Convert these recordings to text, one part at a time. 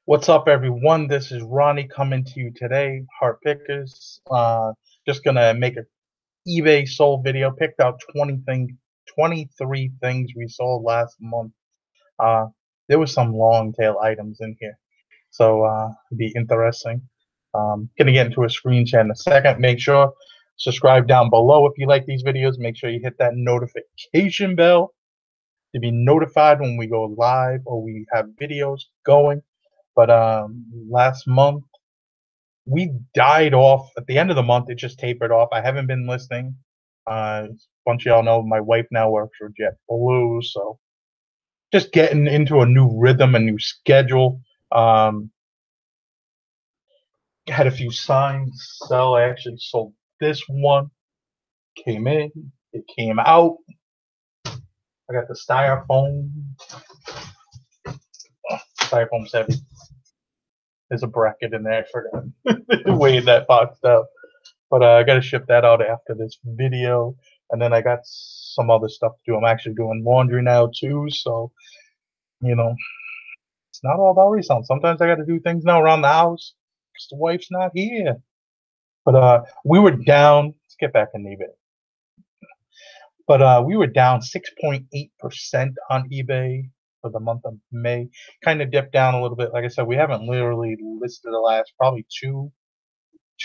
What's up, everyone? This is Ronnie coming to you today. Heart Pickers. Just gonna make a eBay sold video. Picked out 23 things we sold last month. Uh, there was some long tail items in here, so it'd be interesting. Gonna get into a screen share in a second. Make sure subscribe down below if you like these videos. Make sure you hit that notification bell to be notified when we go live or we have videos going. But last month we died off at the end of the month. It just tapered off. I haven't been listening. A bunch of y'all know my wife now works for JetBlue, so just getting into a new rhythm, a new schedule. Um, had a few signs sell. I actually sold this one. Came in, it came out. I got the styrofoam. Oh, styrofoam's heavy. There's a bracket in there for that. Weighing that box out. But I got to ship that out after this video. And then I got some other stuff to do. I'm actually doing laundry now too. So, you know, it's not all about reselling. Sometimes I got to do things now around the house because the wife's not here. But we were down. Let's get back on eBay. But we were down 6.8% on eBay for the month of May. Kind of dipped down a little bit. Like I said, we haven't literally listed the last probably two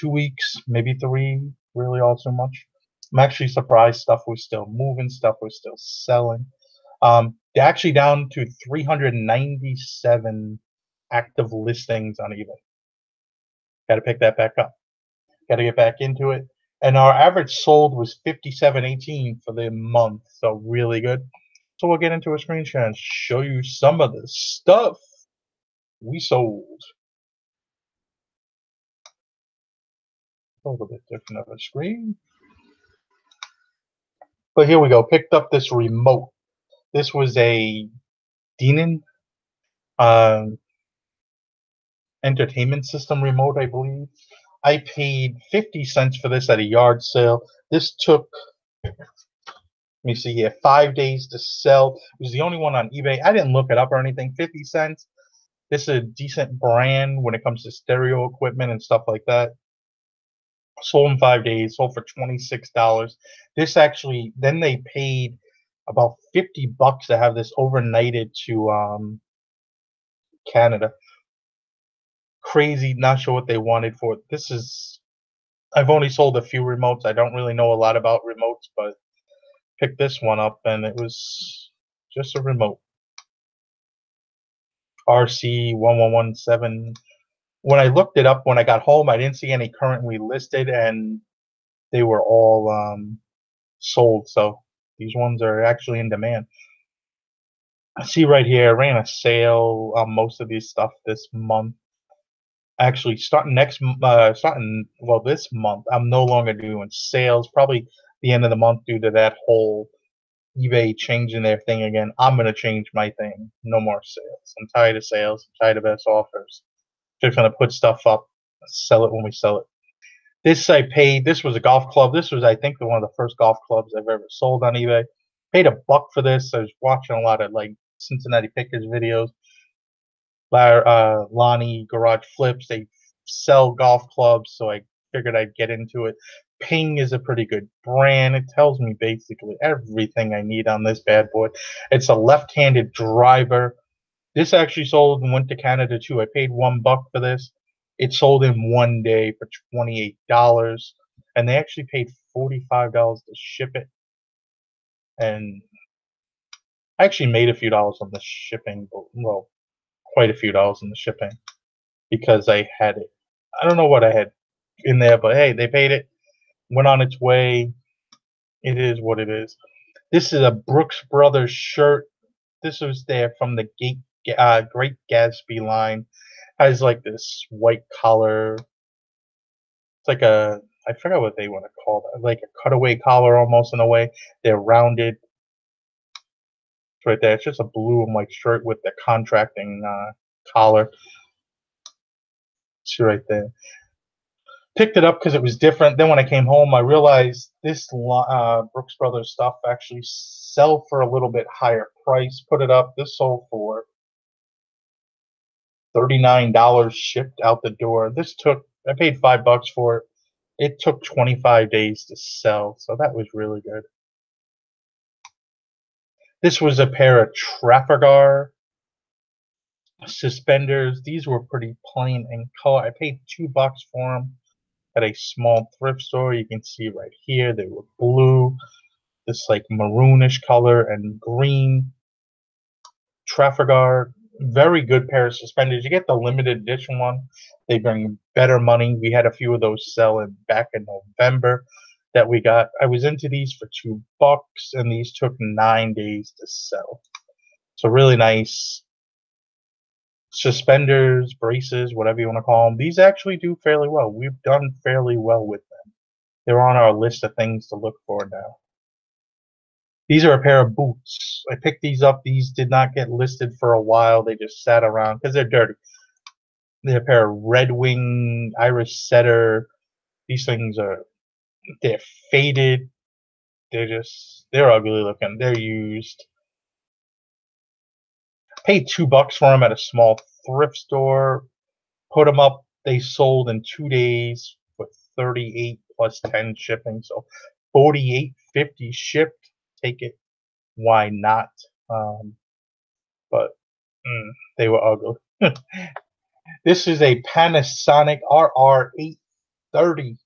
weeks, maybe three, really all too much. I'm actually surprised stuff was still moving, stuff was still selling. They're actually down to 397 active listings on eBay. Got to pick that back up. Got to get back into it. And our average sold was 57.18 for the month, so really good. So we'll get into a screen share and show you some of the stuff we sold. A little bit different of a screen. But here we go. Picked up this remote. This was a Denon entertainment system remote, I believe. I paid 50 cents for this at a yard sale. This took, let me see here, 5 days to sell. It was the only one on eBay. I didn't look it up or anything. 50 cents. This is a decent brand when it comes to stereo equipment and stuff like that. Sold in 5 days, sold for $26. This actually, then they paid about 50 bucks to have this overnighted to Canada. Crazy, not sure what they wanted for it. This is, I've only sold a few remotes. I don't really know a lot about remotes, but picked this one up and it was just a remote. RC1117. When I looked it up when I got home, I didn't see any currently listed and they were all sold. So these ones are actually in demand. I see right here, I ran a sale on most of these stuff this month. Actually, starting this month, I'm no longer doing sales. Probably the end of the month due to that whole eBay changing their thing again. I'm gonna change my thing. No more sales. I'm tired of sales. I'm tired of best offers. Just gonna put stuff up, sell it when we sell it. This I paid. This was a golf club. This was, I think, one of the first golf clubs I've ever sold on eBay. Paid a buck for this. I was watching a lot of like Cincinnati Pickers videos. Lonnie Garage Flips. They sell golf clubs, so I figured I'd get into it. Ping is a pretty good brand. It tells me basically everything I need on this bad boy. It's a left-handed driver. This actually sold and went to Canada too. I paid $1 for this. It sold in 1 day for $28, and they actually paid $45 to ship it. And I actually made a few dollars on the shipping. Well, quite a few dollars on the shipping because I had it. I don't know what I had in there, but hey, they paid it. Went on its way. It is what it is. This is a Brooks Brothers shirt. This was there from the Great Gatsby line. Has like this white collar. It's like I forgot what they want to call that. Like a cutaway collar almost in a way. They're rounded. It's right there. It's just a blue and white shirt with the contracting collar. It's right there. Picked it up because it was different. Then when I came home, I realized this Brooks Brothers stuff actually sell for a little bit higher price. Put it up. This sold for $39 shipped out the door. I paid $5 for it. It took 25 days to sell, so that was really good. This was a pair of Trafalgar suspenders. These were pretty plain in color. I paid $2 for them at a small thrift store. You can see right here they were blue, this like maroonish color, and green. Trafalgar, very good pair of suspenders. You get the limited edition one. They bring better money. We had a few of those selling back in November that we got. I was into these for $2, and these took 9 days to sell. So really nice suspenders, braces, whatever you want to call them. These actually do fairly well. We've done fairly well with them. They're on our list of things to look for now. These are a pair of boots. I picked these up. These did not get listed for a while. They just sat around because they're dirty. They're a pair of Red Wing Irish Setter. These things they're faded. They're ugly looking. They're used. Paid $2 for them at a small thrift store. Put them up. They sold in 2 days for 38 plus 10 shipping. So 48.50 shipped. Take it. Why not? But they were ugly. This is a Panasonic RR830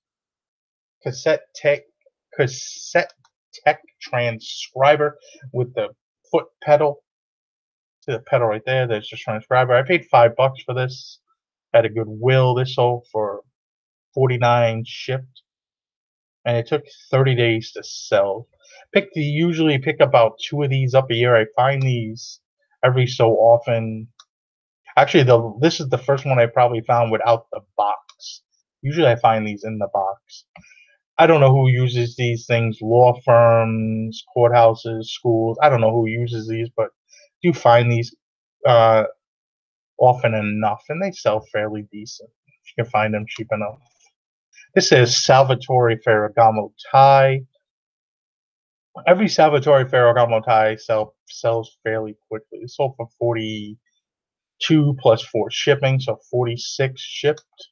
cassette tech transcriber with the foot pedal. See the pedal right there? There's the transcriber. I paid $5 for this at a Goodwill. This sold for 49 shipped, and it took 30 days to sell. Usually pick about 2 of these up a year. I find these every so often. Actually, this is the first one I probably found without the box. Usually I find these in the box. I don't know who uses these things. Law firms, courthouses, schools. I don't know who uses these, but you find these often enough, and they sell fairly decent if you can find them cheap enough. This is Salvatore Ferragamo tie. Every Salvatore Ferragamo tie sells fairly quickly. It sold for 42 plus 4 shipping, so 46 shipped.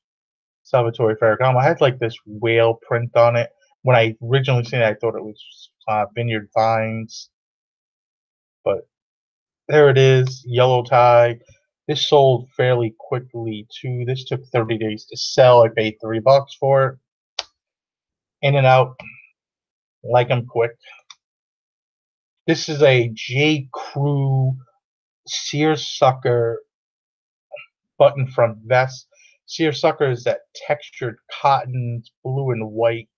Salvatore Ferragamo. I had like this whale print on it. When I originally seen it, I thought it was Vineyard Vines. But there it is, yellow tie. This sold fairly quickly too. This took 30 days to sell. I paid $3 for it. In and out. Like them quick. This is a J. Crew seersucker button front vest. Seersucker is that textured cotton, blue and white.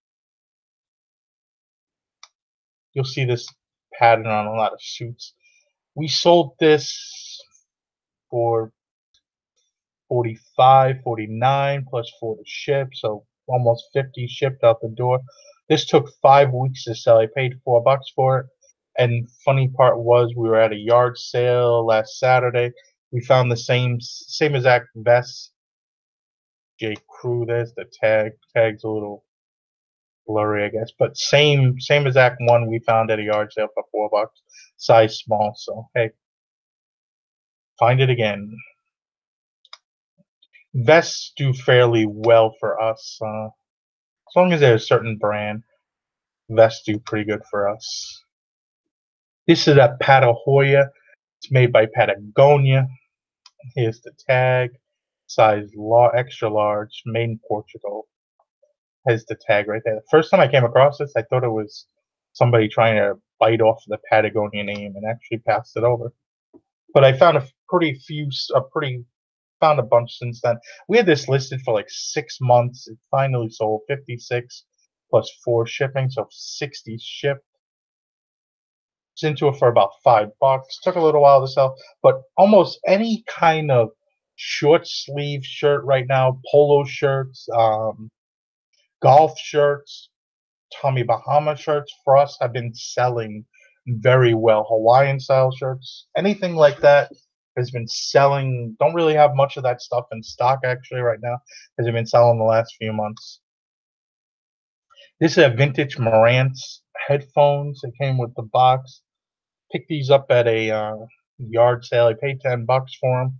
You'll see this pattern on a lot of suits. We sold this for 45, 49 plus 4 to ship, so almost 50 shipped out the door. This took 5 weeks to sell. I paid $4 for it. And funny part was we were at a yard sale last Saturday. We found the same exact vest. J. Crew. There's the tag. Tag's a little blurry, I guess, but same exact one we found at a yard sale for $4, size small. So hey, find it again. Vests do fairly well for us, as long as they're a certain brand. Vests do pretty good for us. This is a Patahoya. It's made by Patagonia. Here's the tag. Size extra large, made in Portugal. Has the tag right there. The first time I came across this, I thought it was somebody trying to bite off the Patagonia name and actually passed it over. But I found found a bunch since then. We had this listed for like 6 months. It finally sold 56 plus 4 shipping, so 60 shipped. Was into it for about $5. Took a little while to sell, but almost any kind of short sleeve shirt right now, polo shirts, golf shirts, Tommy Bahama shirts for us have been selling very well. Hawaiian style shirts, anything like that has been selling. Don't really have much of that stuff in stock actually right now, has been selling the last few months. This is a vintage Marantz headphones. It came with the box. Picked these up at a yard sale. I paid $10 for them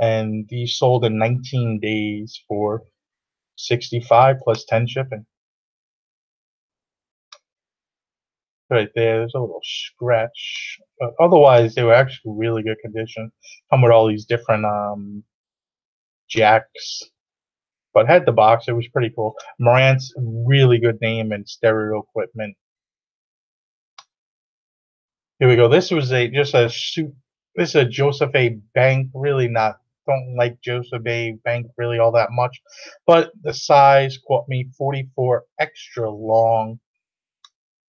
and these sold in 19 days for 65 plus 10 shipping. Right there, there's a little scratch, but otherwise they were actually really good condition. Come with all these different jacks, but had the box. It was pretty cool. Marantz, really good name and stereo equipment. Here we go. This was just a suit. This is a Joseph A. Bank. Really not. Don't like Joseph A. Bank really all that much, but the size caught me 44 extra long.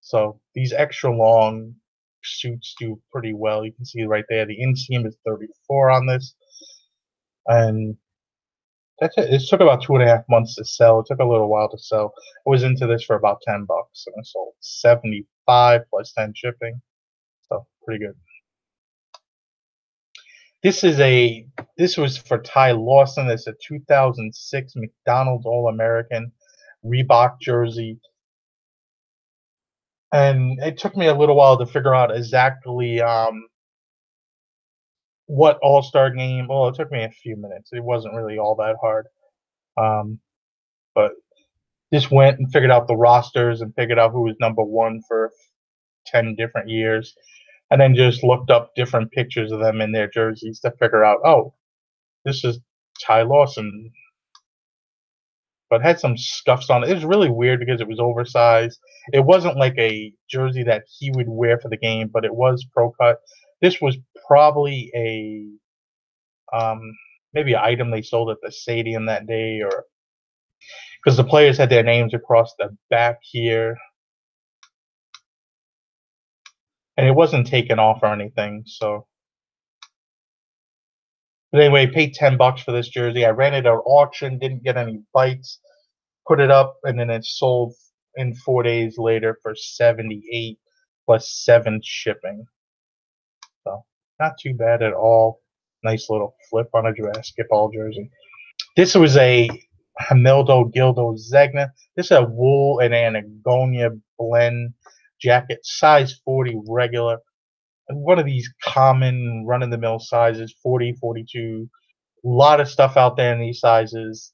So these extra long suits do pretty well. You can see right there. The inseam is 34 on this, and that's it. It took about 2.5 months to sell. It took a little while to sell. I was into this for about $10, and I sold 75 plus 10 shipping. So pretty good. This was for Ty Lawson. It's a 2006 McDonald's All-American Reebok jersey. And it took me a little while to figure out exactly what All-Star game. Well, it took me a few minutes. It wasn't really all that hard. But just went and figured out the rosters and figured out who was number one for 10 different years. And then just looked up different pictures of them in their jerseys to figure out, oh, this is Ty Lawson. But had some scuffs on it. It was really weird because it was oversized. It wasn't like a jersey that he would wear for the game, but it was pro cut. This was probably a maybe an item they sold at the stadium that day, or because the players had their names across the back here, and it wasn't taken off or anything. So, but anyway, paid $10 for this jersey. I ran it at auction, didn't get any bites. Put it up, and then it sold in 4 days later for 78 plus 7 shipping. So not too bad at all. Nice little flip on a basketball jersey. This was a Hamildo Gildo Zegna. This is a wool and Anagonia blend jacket, size 40 regular. One of these common run-of-the-mill sizes, 40, 42. A lot of stuff out there in these sizes.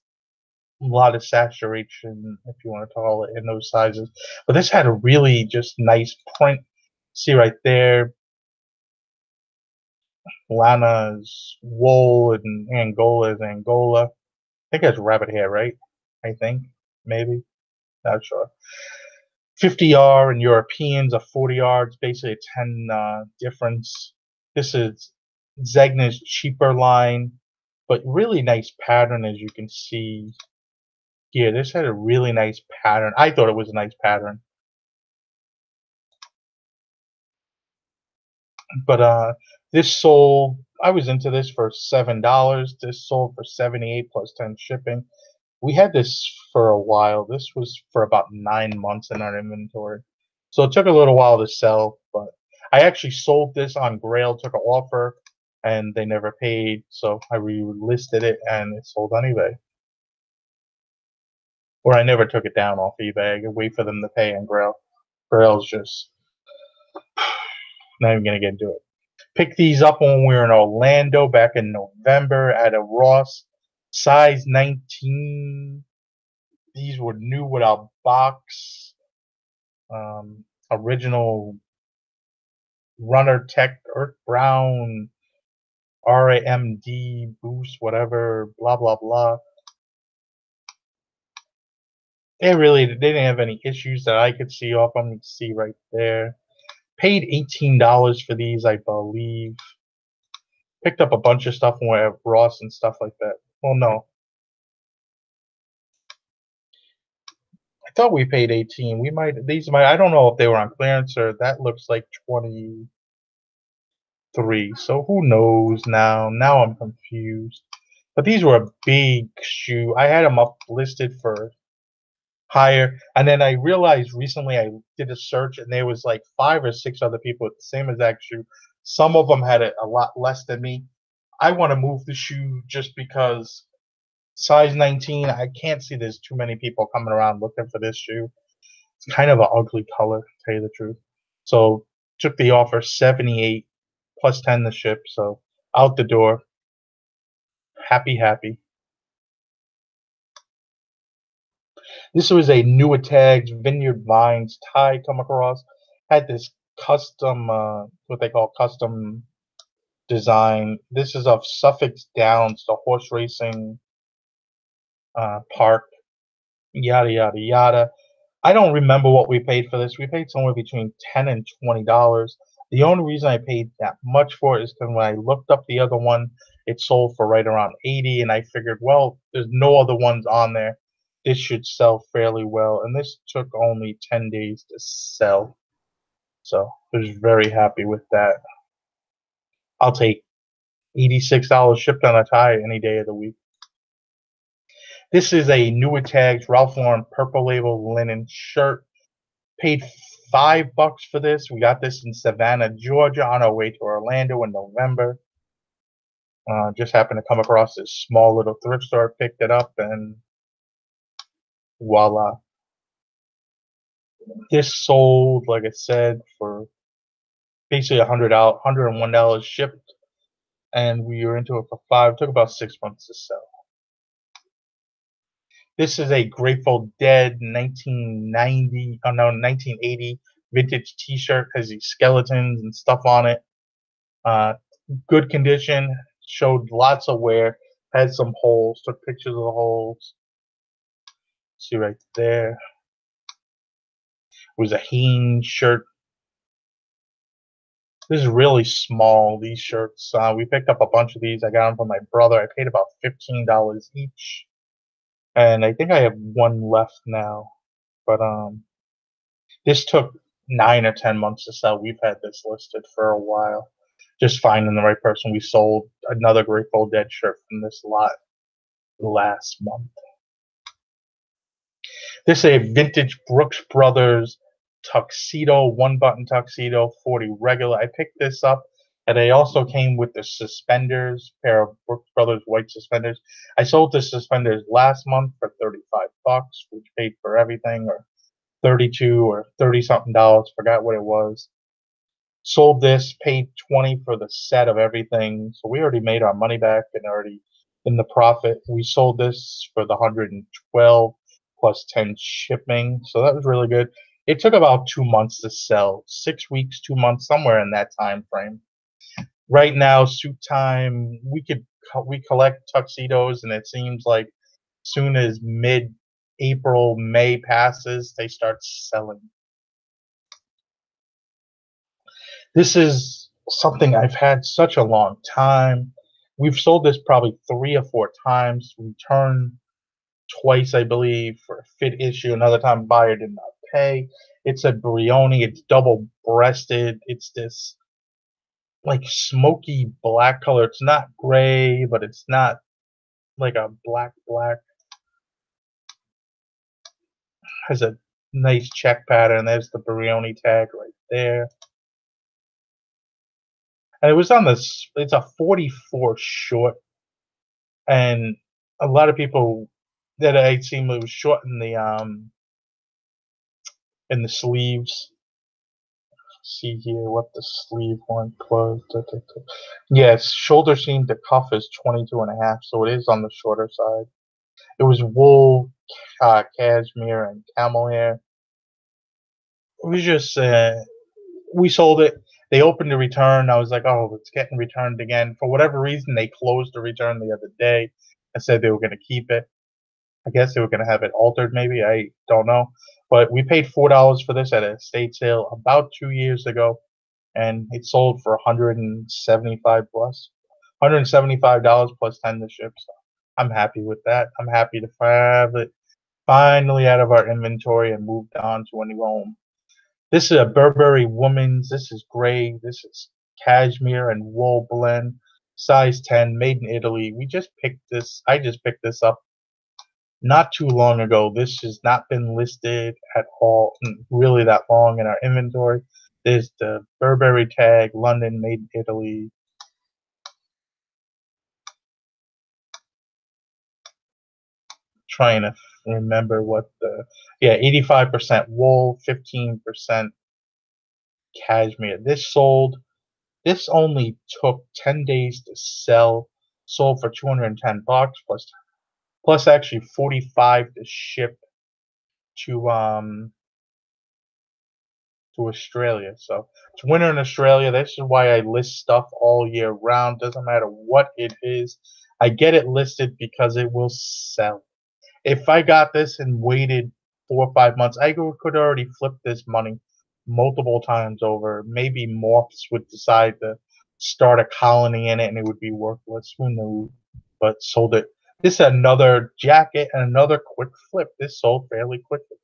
A lot of saturation, if you want to call it, in those sizes. But this had a really just nice print. See right there, Lana's wool and Angola is Angola. I think that's rabbit hair, right? I think, maybe, not sure. 50R in Europeans, a 40R. It's basically a 10 difference. This is Zegna's cheaper line, but really nice pattern, as you can see here. This had a really nice pattern. I thought it was a nice pattern. But this sold, I was into this for $7. This sold for 78 plus 10 shipping. We had this for a while. This was for about 9 months in our inventory. So it took a little while to sell, but I actually sold this on Grail, took an offer, and they never paid. So I relisted it and it sold on eBay. Or I never took it down off eBay. I could wait for them to pay on Grail. Grail's just not even going to get into it. Picked these up when we were in Orlando back in November at a Ross. Size 19. These were new without box. Original Runner Tech Earth Brown RAMD boost, whatever, blah, blah, blah. They didn't have any issues that I could see off them. You can see right there. Paid $18 for these, I believe. Picked up a bunch of stuff when we have Ross and stuff like that. Well, no. I thought we paid 18. I don't know if they were on clearance or that looks like 23. So who knows now? Now I'm confused. But these were a big shoe. I had them up listed for higher, and then I realized recently I did a search and there was like 5 or 6 other people with the same exact shoe. Some of them had it a lot less than me. I want to move the shoe just because size 19, I can't see there's too many people coming around looking for this shoe. It's kind of an ugly color, to tell you the truth. So took the offer, 78 plus 10 to ship, so out the door. happy. This was a newer tags Vineyard Vines tie come across. Had this custom, what they call custom design. This is of Suffolk Downs, the horse racing park. Yada yada yada. I don't remember what we paid for this. We paid somewhere between $10 and $20. The only reason I paid that much for it is because when I looked up the other one, it sold for right around 80, and I figured, well, there's no other ones on there. This should sell fairly well, and this took only 10 days to sell. So I was very happy with that. I'll take $86 shipped on a tie any day of the week. This is a newer tags Ralph Lauren purple label linen shirt. Paid $5 for this. We got this in Savannah, Georgia, on our way to Orlando in November. Just happened to come across this small little thrift store, picked it up, and voila. This sold, like I said, for basically $101 shipped, and we were into it for $5. It took about 6 months to sell. This is a Grateful Dead 1980 vintage T-shirt. Has these skeletons and stuff on it. Good condition. Showed lots of wear. Had some holes. Took pictures of the holes. See right there. It was a Hanes shirt. This is really small. These shirts. We picked up a bunch of these. I got them from my brother. I paid about $15 each. And I think I have one left now. But this took 9 or 10 months to sell. We've had this listed for a while. Just finding the right person. We sold another Grateful Dead shirt from this lot last month. This is a vintage Brooks Brothers tuxedo, 1-button tuxedo, 40 regular. I picked this up, and they also came with the suspenders, pair of Brooks Brothers white suspenders. I sold the suspenders last month for $35, which paid for everything, or 32 or 30 something dollars, forgot what it was. Sold this, paid 20 for the set of everything, so we already made our money back and already in the profit. We sold this for the 112 plus 10 shipping, so that was really good. It took about 2 months to sell, 6 weeks, 2 months, somewhere in that time frame. Right now, Suit Time, we collect tuxedos, and it seems like soon as mid-April, May passes, they start selling. This is something I've had such a long time. We've sold this probably 3 or 4 times, returned twice, I believe, for a fit issue. Another time, buyer did not pay. It's a Brioni. It's double-breasted. It's this like smoky black color. It's not gray, but it's not like a black. Has a nice check pattern. There's the Brioni tag right there. And it was on this. It's a 44 short, and a lot of people that I seen it was short in the sleeves. See here what the sleeve one closed. Yes, shoulder seam to cuff is 22.5, so it is on the shorter side. It was wool, cashmere, and camel hair. It was just we sold it. They opened the return. I was like, oh, it's getting returned again. For whatever reason, they closed the return the other day and said they were going to keep it. I guess they were going to have it altered, maybe. I don't know. But we paid $4 for this at a estate sale about 2 years ago, and it sold for $175 plus 10 to ship. So I'm happy with that. I'm happy to have it finally out of our inventory and moved on to a new home. This is a Burberry woman's. This is gray. This is cashmere and wool blend, size 10, made in Italy. We just picked this. I just picked this up not too long ago. This has not been listed at all, really that long in our inventory. There's the Burberry tag, London, made in Italy. Trying to remember what the 85% wool, 15% cashmere. This only took 10 days to sell, sold for $210 plus actually 45 to ship to Australia. So it's winter in Australia. This is why I list stuff all year round. Doesn't matter what it is. I get it listed because it will sell. If I got this and waited 4 or 5 months, I could already flip this money multiple times over. Maybe Morphs would decide to start a colony in it and it would be worthless. Who knew? But sold it. This is another jacket and another quick flip. This sold fairly quickly.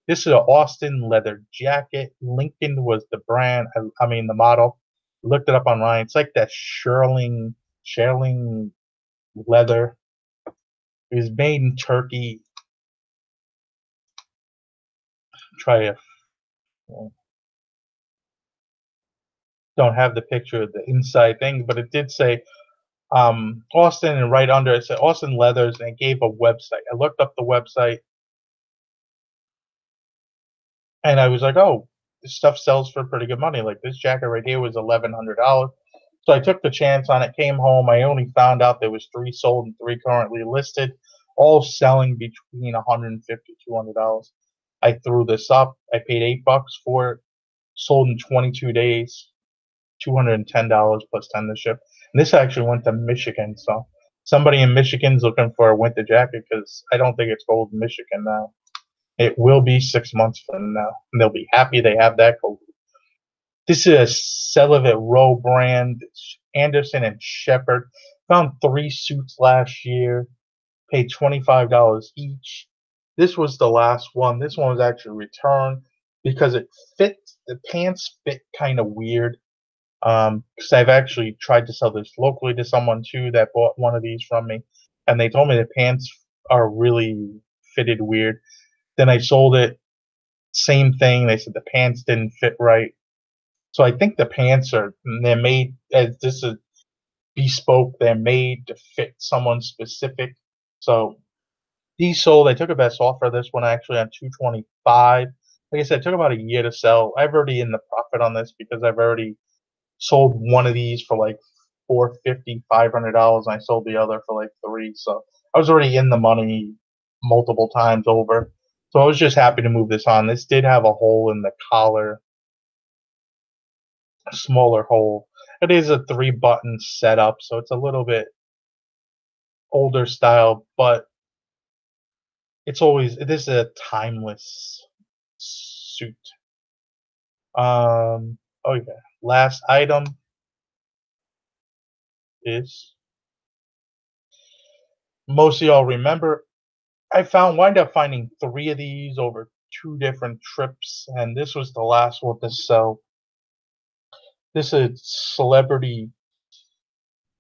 This is an Austin leather jacket. Lincoln was the brand. I mean the model. Looked it up online. It's like that shearling leather. It was made in Turkey. Try it. Don't have the picture of the inside thing, but it did say Austin, and right under it said Austin Leathers, and it gave a website. I looked up the website, and I was like, oh, this stuff sells for pretty good money. Like this jacket right here was $1,100. So I took the chance on it, came home. I only found out there was 3 sold and 3 currently listed, all selling between $150 $200. I threw this up. I paid $8 for it. Sold in 22 days, $210 plus 10 to ship. And this actually went to Michigan, so somebody in Michigan's looking for a winter jacket because I don't think it's cold in Michigan now. It will be 6 months from now, and they'll be happy they have that cold. This is a Celavet Row brand. Anderson and Shepard found 3 suits last year, paid $25 each. This was the last one. This one was actually returned because it fit. The pants fit kind of weird. Because I've actually tried to sell this locally to someone too that bought one of these from me, and they told me the pants are really fitted weird. Then I sold it, same thing. They said the pants didn't fit right. So I think the pants they're made as this is bespoke. They're made to fit someone specific. So these sold. I took a best offer. This one actually on 225. Like I said, it took about a year to sell. I've already in the profit on this because I've already sold one of these for like $450, $500, and I sold the other for like 3. So I was already in the money multiple times over. So I was just happy to move this on. This did have a hole in the collar, a smaller hole. It is a 3-button setup, so it's a little bit older style, but this is a timeless suit. Oh yeah. Last item is, most of y'all remember, I wind up finding 3 of these over 2 different trips, and this was the last one to sell. This is celebrity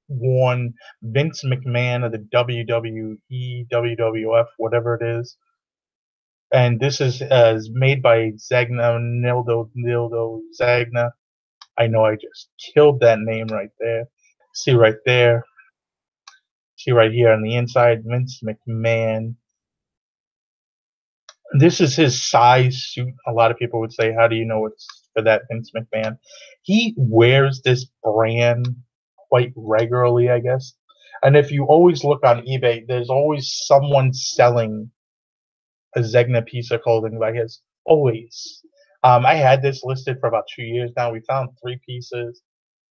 worn Vince McMahon of the WWE, WWF, whatever it is. And this is made by Zagna Nildo Zagna. I know I just killed that name right there. See right there. See right here on the inside, Vince McMahon. This is his size suit. A lot of people would say, how do you know it's for that Vince McMahon? He wears this brand quite regularly, I guess. And if you always look on eBay, there's always someone selling a Zegna piece of clothing by his. Always. I had this listed for about 2 years now. We found 3 pieces.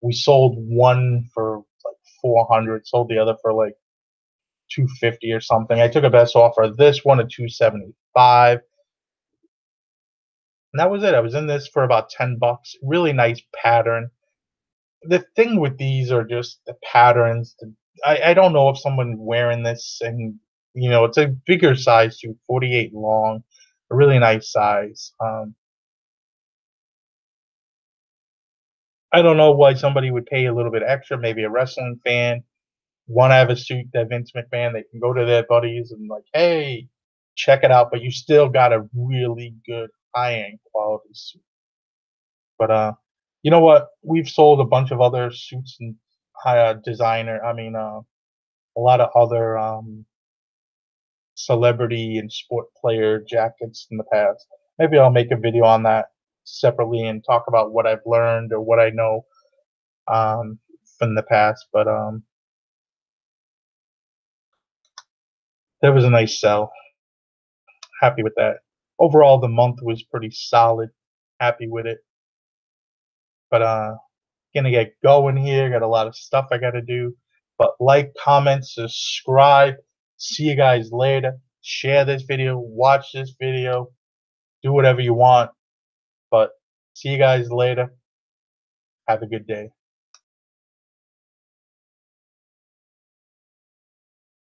We sold one for like 400, sold the other for like 250 or something. I took a best offer. This one at 275. And that was it. I was in this for about $10. Really nice pattern. The thing with these are just the patterns. I don't know if someone wearing this, and it's a bigger size too, 48 long, a really nice size. I don't know why somebody would pay a little bit extra. Maybe a wrestling fan want to have a suit that Vince McMahon. They can go to their buddies and like, hey, check it out. But you still got a really good high-end quality suit. But you know what? We've sold a bunch of other suits and designer. I mean, a lot of other celebrity and sport player jackets in the past. Maybe I'll make a video on that separately and talk about what I've learned or what I know um, from the past. But That was a nice sell. Happy with that. Overall, the month was pretty solid. Happy with it. But gonna get going here. Got a lot of stuff I gotta do. But like, comment, subscribe. See you guys later. Share this video. Watch this video. Do whatever you want. But see you guys later. Have a good day.